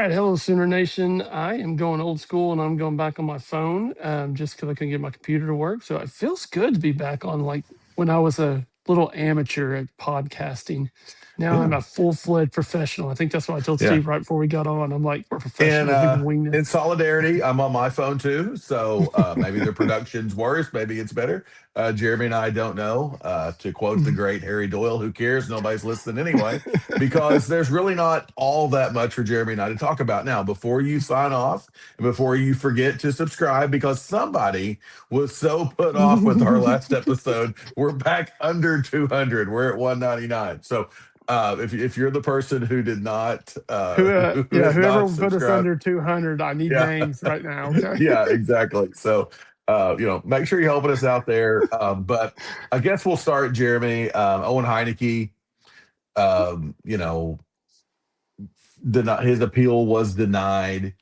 right, hello, Sooner Nation. I am going old school and I'm going back on my phone just because I couldn't get my computer to work. So it feels good to be back on like when I was a little amateur at podcasting. Now I'm Yeah. a full-fledged professional. I think that's what I told Yeah. Steve right before we got on. I'm like, we're And professionals. We can wing this. in solidarity, I'm on my phone too. So maybe the production's worse, maybe it's better. Jeremy and I don't know. To quote the great Harry Doyle, who cares? Nobody's listening anyway, because there's really not all that much for Jeremy and I to talk about now. Before you sign off and before you forget to subscribe, because somebody was so put off with our last episode, we're back under 200. We're at 199. So if you're the person who did not who Yeah, has whoever not will put us subscribed, under 200, I need yeah, names right now. Okay. yeah, exactly. So make sure you're helping us out there. But I guess we'll start, Jeremy. Owen Heineke, you know, his appeal was denied.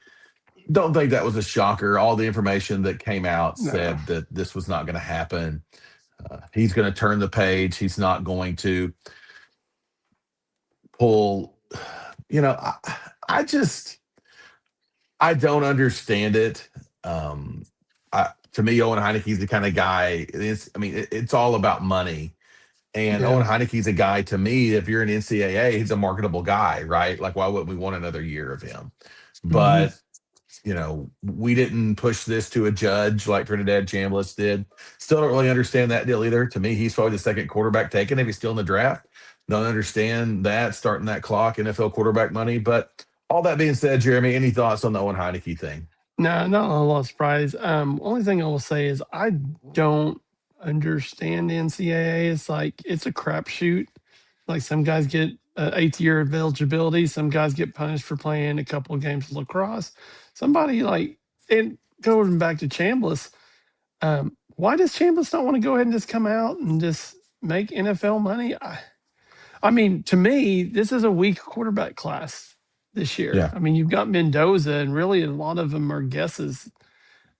Don't think that was a shocker. All the information that came out No. said that this was not going to happen. He's going to turn the page. He's not going to pull. You know, I just I don't understand it. Um, to me, Owen Heineke's the kind of guy. It's all about money. And Owen Yeah. Heineke's a guy to me. If you're an NCAA, he's a marketable guy, right? Like, why wouldn't we want another year of him? hmm But we didn't push this to a judge like Trinidad Chambliss did. Still don't really understand that deal either. To me, he's probably the second quarterback taken if he's still in the draft. Don't understand that starting that clock, NFL quarterback money. But all that being said, Jeremy, any thoughts on the Owen Heineke thing? No, not a lot of surprise. Only thing I will say is I don't understand NCAA. It's like it's a crapshoot. Like some guys get eighth year of eligibility, some guys get punished for playing a couple of games of lacrosse. Somebody like and going back to Chambliss, why does Chambliss not want to go ahead and just come out and just make NFL money? I mean, to me, this is a weak quarterback class this year. Yeah. I mean, you've got Mendoza, and really a lot of them are guesses.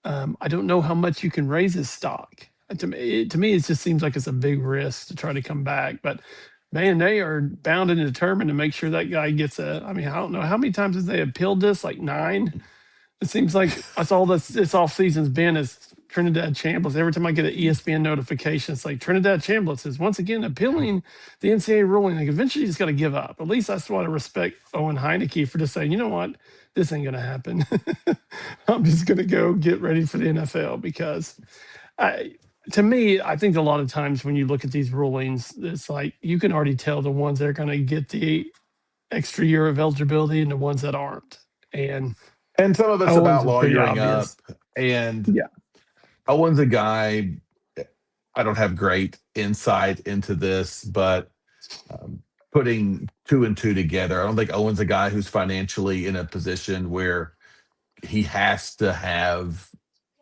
I don't know how much you can raise his stock. To me, it just seems like it's a big risk to try to come back. But man, they are bound and determined to make sure that guy gets a. I mean, I don't know how many times have they appealed this? Like nine. It seems like that's all this off season's been is Trinidad Chambliss. Every time I get an ESPN notification, it's like Trinidad Chambliss is once again appealing the NCAA ruling. Like eventually, you just got to give up. At least that's what I respect Owen Heineke for just saying, you know what, this ain't gonna happen. I'm just gonna go get ready for the NFL because, to me, I think a lot of times when you look at these rulings, it's like you can already tell the ones that are going to get the extra year of eligibility and the ones that aren't. And And some of it's Owens about is pretty lawyering up. obvious. And Yeah. Owen's a guy, I don't have great insight into this, but putting two and two together, I don't think Owen's a guy who's financially in a position where he has to have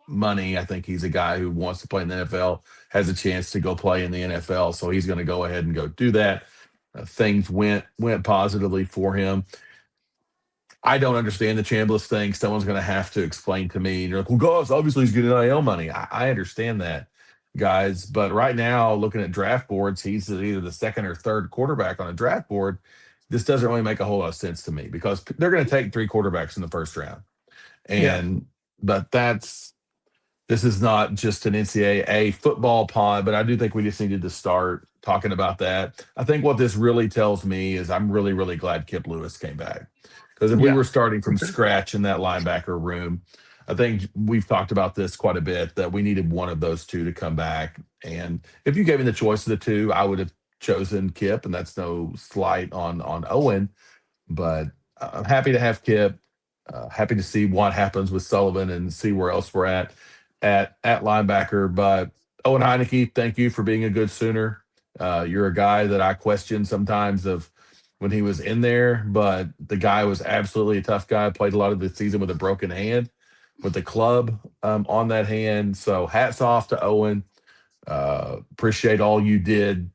money. I think he's a guy who wants to play in the NFL, has a chance to go play in the NFL, so he's going to go ahead and go do that. Things went positively for him. I don't understand the Chambliss thing. Someone's going to have to explain to me. And you're like, well, guys, obviously he's getting NIL money. I understand that, guys. But right now, looking at draft boards, he's either the second or third quarterback on a draft board. This doesn't really make a whole lot of sense to me because they're going to take three quarterbacks in the first round. Yeah. And but this is not just an NCAA football pod, but I do think we just needed to start talking about that. I think what this really tells me is I'm really, really glad Kip Lewis came back. Because if we Yeah. were starting For from sure. scratch in that linebacker room, I think we've talked about this quite a bit that we needed one of those two to come back. And if you gave me the choice of the two, I would have chosen Kip, and that's no slight on Owen. But I'm happy to have Kip. Happy to see what happens with Sullivan and see where else we're at linebacker. But Owen Heineke, thank you for being a good Sooner. You're a guy that I question sometimes of when he was in there, but the guy was absolutely a tough guy. Played a lot of the season with a broken hand, with the club on that hand. So hats off to Owen. Appreciate all you did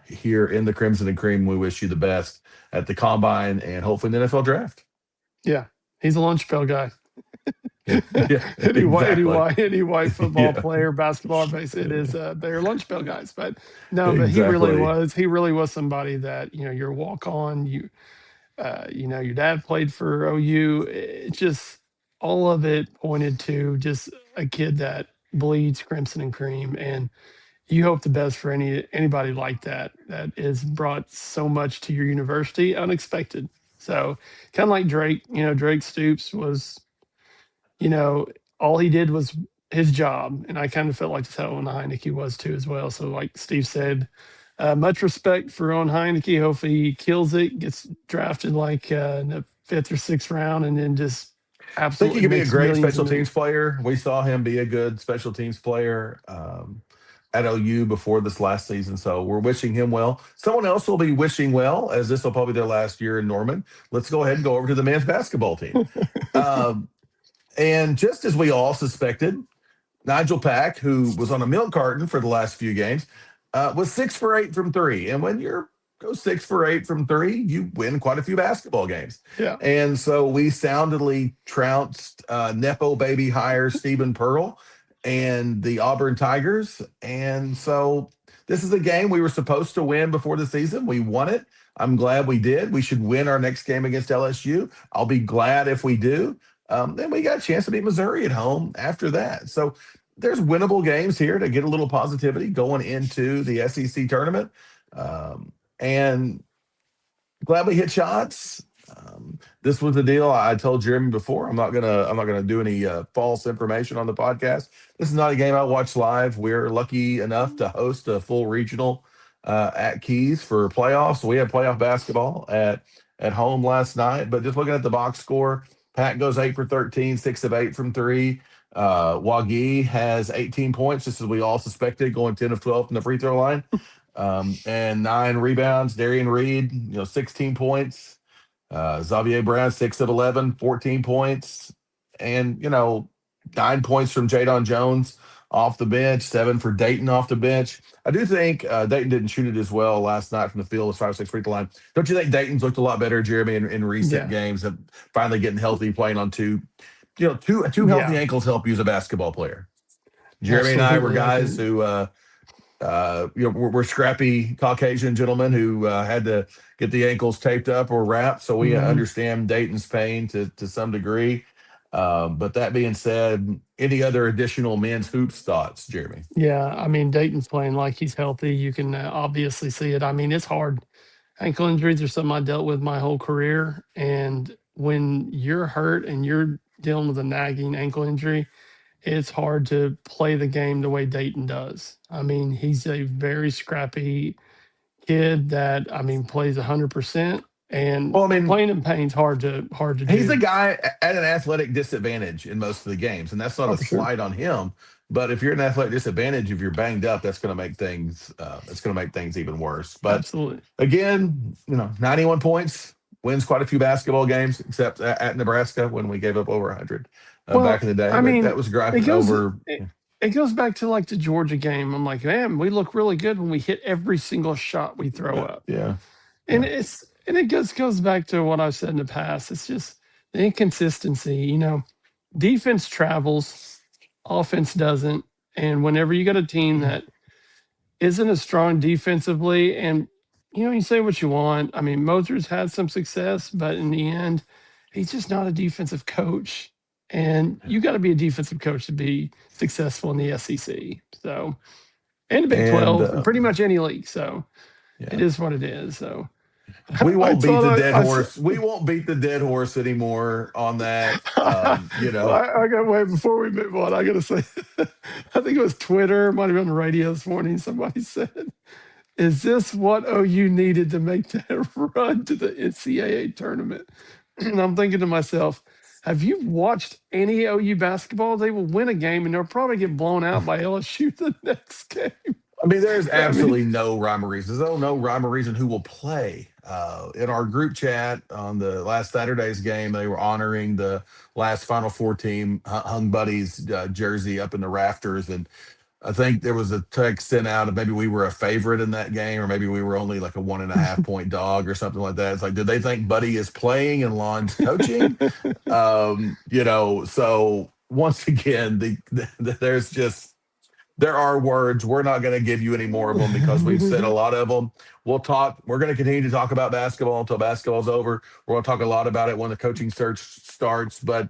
here in the Crimson and Cream. We wish you the best at the combine and hopefully in the NFL draft. Yeah. He's a lunch pail guy. Yeah, yeah, any white, any exactly. white, any white football Yeah, player, basketball base, it is they're lunch pail guys. But no, but he really exactly. was. He really was somebody that you're a walk on. Your dad played for OU. It just all of it pointed to just a kid that bleeds crimson and cream, and you hope the best for anybody like that that has brought so much to your university unexpected. So kind of like Drake, Drake Stoops was, you know, all he did was his job, and I kind of felt like that's how Owen Heineke was too as well. So like Steve said, much respect for Owen Heineke. Hopefully he kills it, gets drafted like in the fifth or sixth round, and then just Think he absolutely could be a makes great millions and special teams millions. player. We saw him be a good special teams player at OU before this last season. So we're wishing him well. Someone else will be wishing well, as this will probably be their last year in Norman. Let's go ahead and go over to the men's basketball team. Um, and just as we all suspected, Nigel Pack, who was on a milk carton for the last few games, was 6 for 8 from three. And when you're go 6 for 8 from three, you win quite a few basketball games. Yeah, And so we soundly trounced Nepo baby hire Stephen Pearl and the Auburn Tigers. And so this is a game we were supposed to win before the season. We won it. I'm glad we did. We should win our next game against LSU. I'll be glad if we do. Then we got a chance to beat Missouri at home after that. So there's winnable games here to get a little positivity going into the SEC tournament. And glad we hit shots. This was the deal. I told Jeremy before. I'm not gonna do any false information on the podcast. This is not a game I watch live. We're lucky enough to host a full regional at Keys for playoffs. So we had playoff basketball at home last night. But just looking at the box score, Pat goes 8 for 13, 6 of 8 from three. Wagi has 18 points, just as we all suspected, going 10 of 12 from the free throw line, and 9 rebounds. Darian Reed, 16 points. Xavier Brown, 6 of 11, 14 points. And, 9 points from Jadon Jones off the bench, 7 for Dayton off the bench. I do think Dayton didn't shoot it as well last night from the field as 5 6 free throw line. Don't you think Dayton's looked a lot better, Jeremy, in recent yeah, games, of finally getting healthy, playing on two healthy yeah, ankles help you as a basketball player. Jeremy and I were absolutely. I guys can, who we're scrappy Caucasian gentlemen who had to get the ankles taped up or wrapped. So we mhm. understand Dayton's pain to some degree. But that being said, any other additional men's hoops thoughts, Jeremy? Yeah. I mean, Dayton's playing like he's healthy. You can obviously see it. I mean, it's hard. Ankle injuries are something I dealt with my whole career. And when you're hurt and you're dealing with a nagging ankle injury, it's hard to play the game the way Dayton does. I mean, he's a very scrappy kid that I mean plays 100%, and Well, I mean, playing in pain's hard to he's a do. guy at an athletic disadvantage in most of the games, and that's not Oh, a for sure, slight on him. But if you're an athletic disadvantage, if you're banged up, that's going to make things even worse. But absolutely. again, 91 points wins quite a few basketball games, except at Nebraska when we gave up over 100 back Well, in the day. I But that mean, was it griping goes over. it, it goes back to like the Georgia game. I'm like, man, we look really good when we hit every single shot we throw Yeah, up. yeah, And yeah. it goes back to what I've said in the past. It's just the inconsistency. Defense travels, offense doesn't. And whenever you got a team that isn't as strong defensively, and you say what you want. I mean, Moser's had some success, but in the end, he's just not a defensive coach. And you got to be a defensive coach to be successful in the SEC. So, and the Big And 12, and pretty much any league. So it yeah, is what it is. So we I won't beat the thought dead I horse. We won't beat the dead horse anymore on that. well, I got to wait before we move on. I got to say, I think it was Twitter, might have been on the radio this morning. Somebody said, "Is this what OU needed to make that run to the NCAA tournament?" And I'm thinking to myself, have you watched any OU basketball? They will win a game and they'll probably get blown out by LSU the next game. I mean, there's I mean, absolutely no rhyme or reason. There's no rhyme or reason who will play. In our group chat on the last Saturday's game, they were honoring the last Final Four team, hung Buddy's jersey up in the rafters. And I think there was a text sent out of maybe we were a favorite in that game, or maybe we were only like a 1.5 point dog or something like that. It's like, did they think Buddy is playing and Lon's coaching? So once again, there's just there are words. We're not going to give you any more of them because we've said a lot of them. We'll talk. We're going to continue to talk about basketball until basketball's over. We're going to talk a lot about it when the coaching search starts. But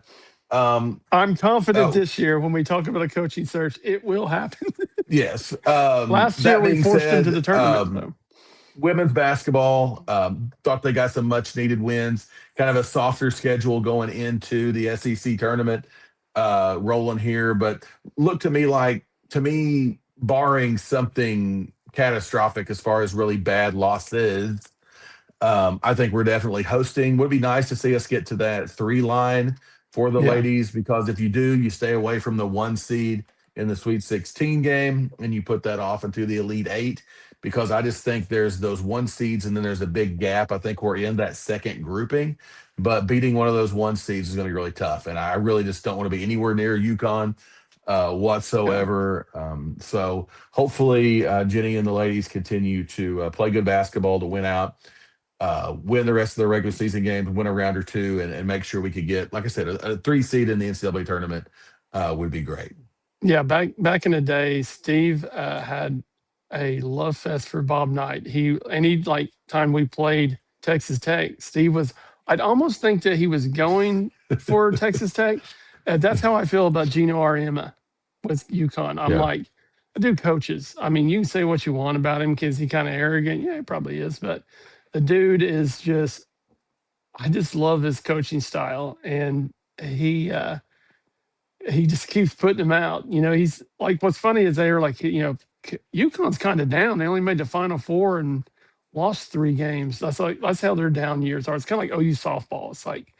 um, I'm confident oh, this year when we talk about a coaching search, it will happen. yes. Last year That we being forced him to said, the tournament, so women's basketball thought they got some much needed wins, kind of a softer schedule going into the SEC tournament rolling here, but look to me like, to me, barring something catastrophic as far as really bad losses, I think we're definitely hosting. Would be nice to see us get to that three line for the yeah, ladies, because if you do, you stay away from the one seed in the Sweet 16 game and you put that off into the Elite Eight. Because I just think there's those one seeds and then there's a big gap. I think we're in that second grouping, but beating one of those one seeds is going to be really tough. And I really just don't want to be anywhere near UConn yeah, whatsoever. So hopefully, Jenny and the ladies continue to play good basketball to win out, win the rest of the regular season games, win a round or two, and make sure we could get, like I said, a three seed in the NCAA tournament would be great. yeah. Back in the day, Steve had a love fest for Bob Knight. He any like time we played Texas Tech, Steve was. I'd almost think that he was going for Texas Tech. That's how I feel about Gino Ariema with UConn. I'm Yeah. like, the dude coaches. I mean, you can say what you want about him because he kind of arrogant. Yeah, he probably is, but the dude is just. I just love his coaching style, and he he just keeps putting them out. You know, he's like, what's funny is they're like, UConn's kind of down. They only made the Final Four and lost 3 games. That's how their down years are. It's kind of like OU softball. It's like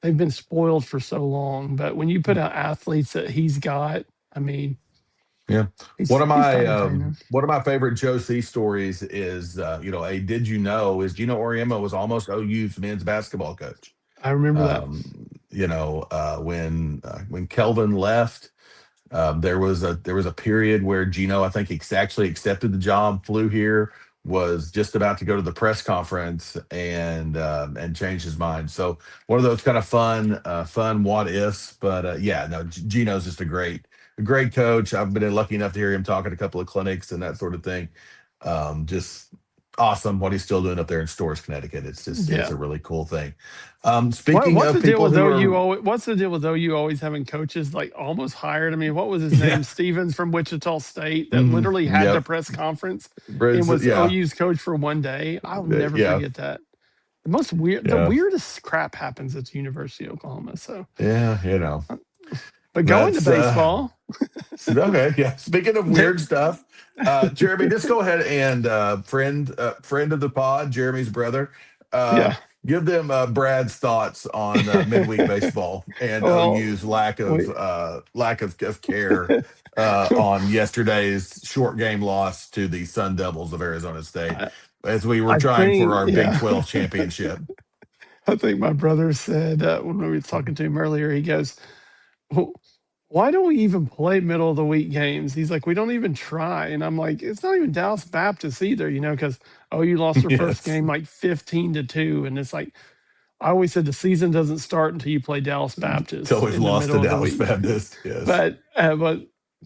they've been spoiled for so long. But when you put out athletes that he's got, I mean, Yeah. he's entertaining. One of my favorite Joe C stories is a did you know is Gino Oriema was almost OU's men's basketball coach. I remember that. When Kelvin left, there was a period where Gino, I think, actually accepted the job, flew here, was just about to go to the press conference, and changed his mind. So one of those kind of fun what ifs. But yeah, no, Gino's just a great coach. I've been lucky enough to hear him talk at a couple of clinics and that sort of thing. Just awesome what he's still doing up there in Storrs, Connecticut. It's Yeah. a really cool thing. What, Speaking what's of the deal people with who OU? are, What's the deal with OU always having coaches like almost hired? I mean, what was his yeah, name? Stevens from Wichita State that mhm, literally had the yep, press conference and Bridge, was yeah, OU's coach for one day. I'll never yeah, forget that. The yeah, weirdest crap happens at the University of Oklahoma. So, yeah. uh, but going to That's baseball, okay. Yeah. Speaking of weird stuff, Jeremy, just go ahead and friend of the pod, Jeremy's brother. Uh, yeah. give them Brad's thoughts on midweek baseball and Well, OU's lack of we, of care on yesterday's short game loss to the Sun Devils of Arizona State I, as we were I trying for think, our Big yeah. 12 championship. I think my brother said when we were talking to him earlier, he goes, "Well, why don't we even play middle of the week games?" He's like, we don't even try. And I'm like, it's not even Dallas Baptist either, because you lost their first Yes. game like 15-2. And it's like, I always said the season doesn't start until you play Dallas It's Baptist always in the lost to middle of the Dallas week. Baptist. Yes. But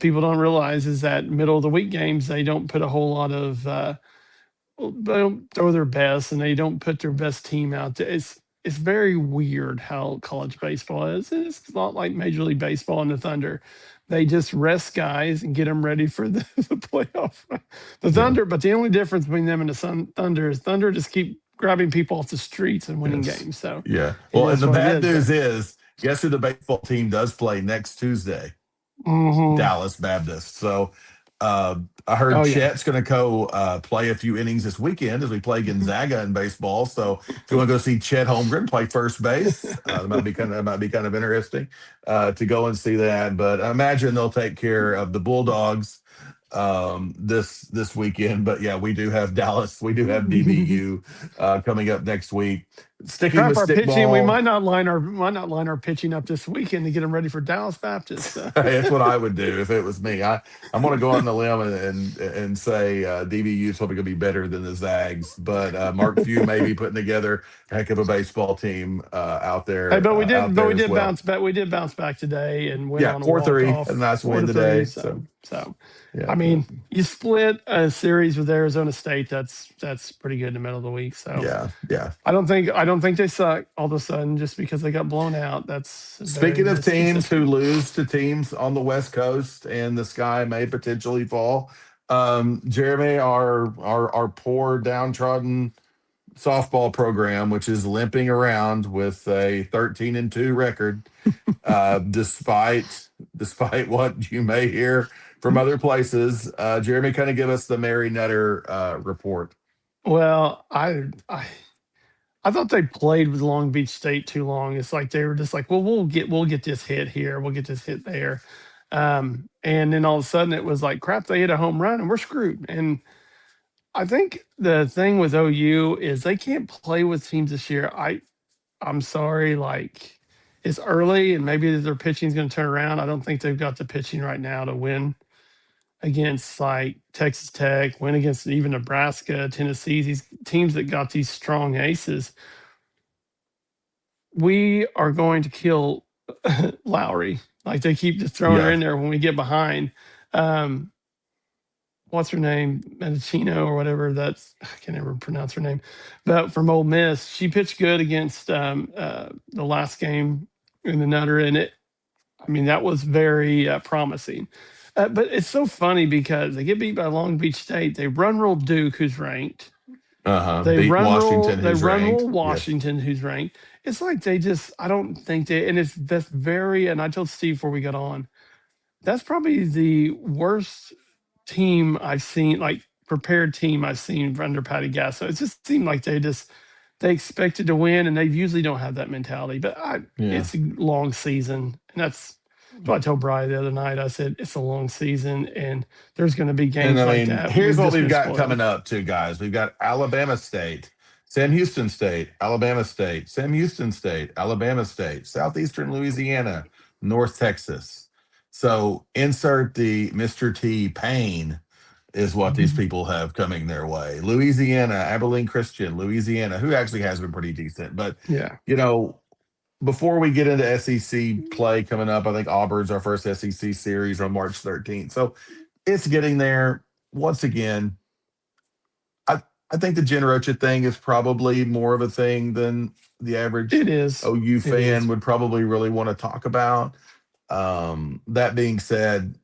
people don't realize is that middle of the week games, they don't put a whole lot of they don't throw their best and they don't put their best team out there. It's very weird how college baseball is. And it's not like Major League Baseball and the Thunder. They just rest guys and get them ready for the playoff. The Yeah. Thunder, but the only difference between them and the Thunder is Thunder just keep grabbing people off the streets and winning Yes. games. So Yeah. it Well, and is the what it bad is. But news is, guess who the baseball team does play next Tuesday? mhm. Dallas Baptist. So I heard Oh yeah. Chet's going to go play a few innings this weekend as we play Gonzaga in baseball. So if you want to go see Chet Holmgren play first base, that might be kind of interesting to go and see that. But I imagine they'll take care of the Bulldogs this weekend. But yeah, we do have Dallas, we do have DBU coming up next week. sticking Crap with our stick pitching. We ball. might not line our pitching up this weekend to get them ready for Dallas Baptist. That's what I would do if it was me. I'm going to go on the limb and say DBU is probably going to be better than the Zags, but Mark Few may be putting together a heck of a baseball team Hey, out but there we as did well. bounce back. We did bounce back today and went Yeah, on a four walk three, a off, nice four win to three. today. So So yeah, I mean, you split a series with Arizona State. That's pretty good in the middle of the week. So yeah. I don't think they suck all of a sudden just because they got blown out. That's very Speaking of teams who misconception. lose to teams on the West Coast and the sky may potentially fall, Jeremy, our poor downtrodden softball program, which is limping around with a 13-2 record, despite what you may hear from other places. Jeremy, kind of give us the Mary Nutter report. Well, I thought they played with Long Beach State too long. It's like they were just like, well, we'll get this hit here, we'll get this hit there, and then all of a sudden it was like, crap, they hit a home run and we're screwed. And I think the thing with OU is they can't play with teams this year. I'm sorry, like it's early and maybe their pitching is going to turn around. I don't think they've got the pitching right now to win against like Texas Tech, win against even Nebraska, Tennessee, these teams that got these strong aces. We are going to kill Lowry. Like they keep just throwing her Yeah. in there when we get behind. Um, what's her name? Mendocino or whatever. That's I can't ever pronounce her name. But from Ole Miss, she pitched good against the last game in the Nutter, and it. I mean, that was very promising. But it's so funny because they get beat by Long Beach State. They run rule Duke, who's ranked. Beat Washington, They who's run rule ranked. Yes. Washington, who's ranked. It's like they just I don't think they and it's that's very and I told Steve before we got on, that's probably the worst team I've seen, like prepared team I've seen under Patty Gasso. It just seemed like they expected to win and they usually don't have that mentality. But Yeah. it's a long season. And that's what I told Bry the other night. I said it's a long season and there's going to be And games I like mean, that. here's We've what just we've been got spoiled. coming up, too, guys. We've got Alabama State, Sam Houston State, Alabama State, Sam Houston State, Alabama State, Southeastern Louisiana, North Texas. So insert the Mr. T pain is what these people have coming their way. Louisiana, Abilene Christian, Louisiana, who actually has been pretty decent. But, Yeah, you know, before we get into SEC play coming up, I think Auburn's our first SEC series on March 13th. So it's getting there. Once again, I think the Jen Rocha thing is probably more of a thing than the average it is. OU It fan is would probably really want to talk about. That being said,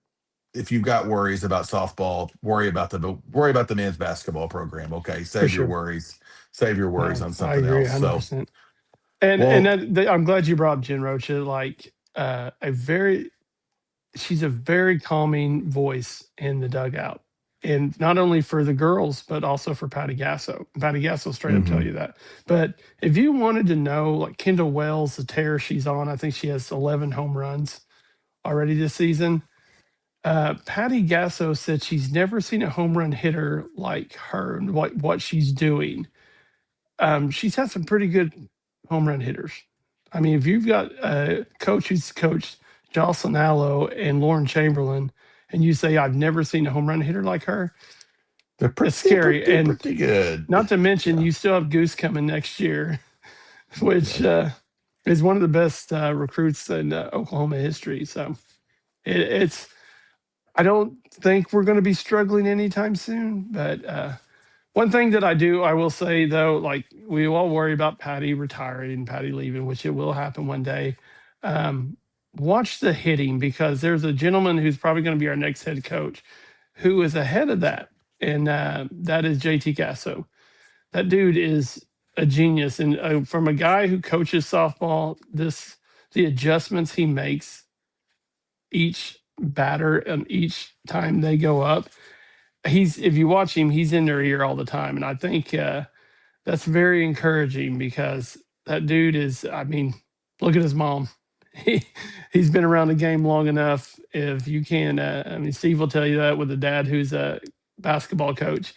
if you've got worries about softball, worry about the men's basketball program. Okay, for sure. save your worries No, on I something agree else. So, 100%. well, I'm glad you brought up Jen Rocha. Like she's a very calming voice in the dugout, and not only for the girls but also for Patty Gasso. Patty Gasso straight up tell mhm. you that. But if you wanted to know, like Kendall Wells, the tear she's on, I think she has 11 home runs already this season. Patty Gasso said she's never seen a home run hitter like her and what she's doing. She's had some pretty good home run hitters. I mean, if you've got a coach who's coached Jocelyn Allo and Lauren Chamberlain, and you say I've never seen a home run hitter like her, it's scary. And Pretty good. not to mention, Yeah. you still have Goose coming next year, which Yeah. is one of the best recruits in Oklahoma history. So it's I don't think we're going to be struggling anytime soon, but one thing that I will say though, like we all worry about Patty retiring and Patty leaving, which it will happen one day. Um, watch the hitting because there's a gentleman who's probably going to be our next head coach who is ahead of that, and that is JT Gasso. That dude is a genius, and from a guy who coaches softball, the adjustments he makes each batter and each time they go up, he's if you watch him, he's in their ear all the time, and I think that's very encouraging because that dude is. I mean, look at his mom. He he's been around the game long enough. If you can, I mean, Steve will tell you that with a dad who's a basketball coach.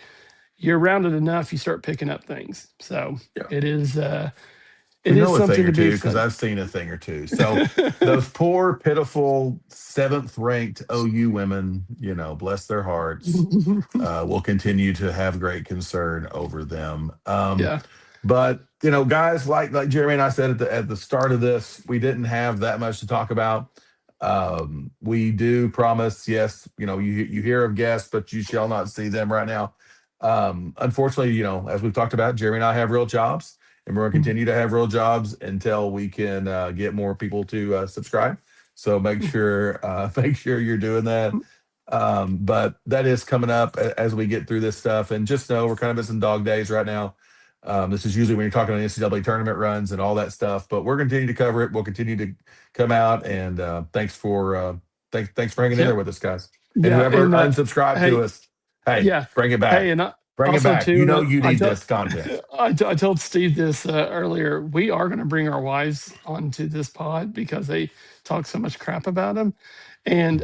You're around it enough, you start picking up things. So Yeah. it is. it We is know a thing something or to be two because excited. I've seen a thing or two. So those poor, pitiful seventh ranked OU women, bless their hearts. We'll continue to have great concern over them. Yeah. But guys, like Jeremy and I said at the start of this, we didn't have that much to talk about. We do promise, yes, you hear of guests, but you shall not see them right now. Unfortunately, as we've talked about, Jeremy and I have real jobs, and we're going to continue to have real jobs until we can get more people to subscribe. So make sure make sure you're doing that. But that is coming up as we get through this stuff. And just know we're kind of in some dog days right now. This is usually when you're talking on NCAA tournament runs and all that stuff. But we're going to continue to cover it. We'll continue to come out. And thanks for hanging in there Yep. with us, guys. And Yeah. whoever And unsubscribed to hey, us, hey, yeah. bring it Hey, back. and Bring it also back. You too, know you need this content. I told Steve this earlier. We are going to bring our wives onto this pod because they talk so much crap about him, and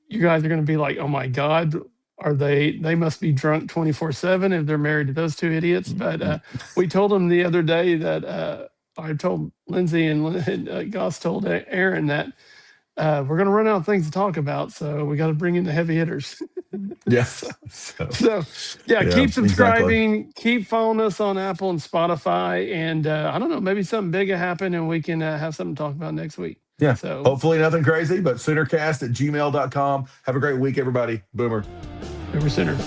you guys are going to be like, "Oh my God, are they? They must be drunk 24/7 if they're married to those two idiots." But we told them the other day that I told Lindsay and Goss told Aaron that we're going to run out of things to talk about, so we got to bring in the heavy hitters. so, Yes. So, so, yeah, yeah, keep exactly. subscribing, keep following us on Apple and Spotify, and I don't know, maybe something big will happen, and we can have something to talk about next week. Yeah. So, Hopefully nothing crazy, but soonercast@gmail.com. Have a great week, everybody. Boomer. River Center.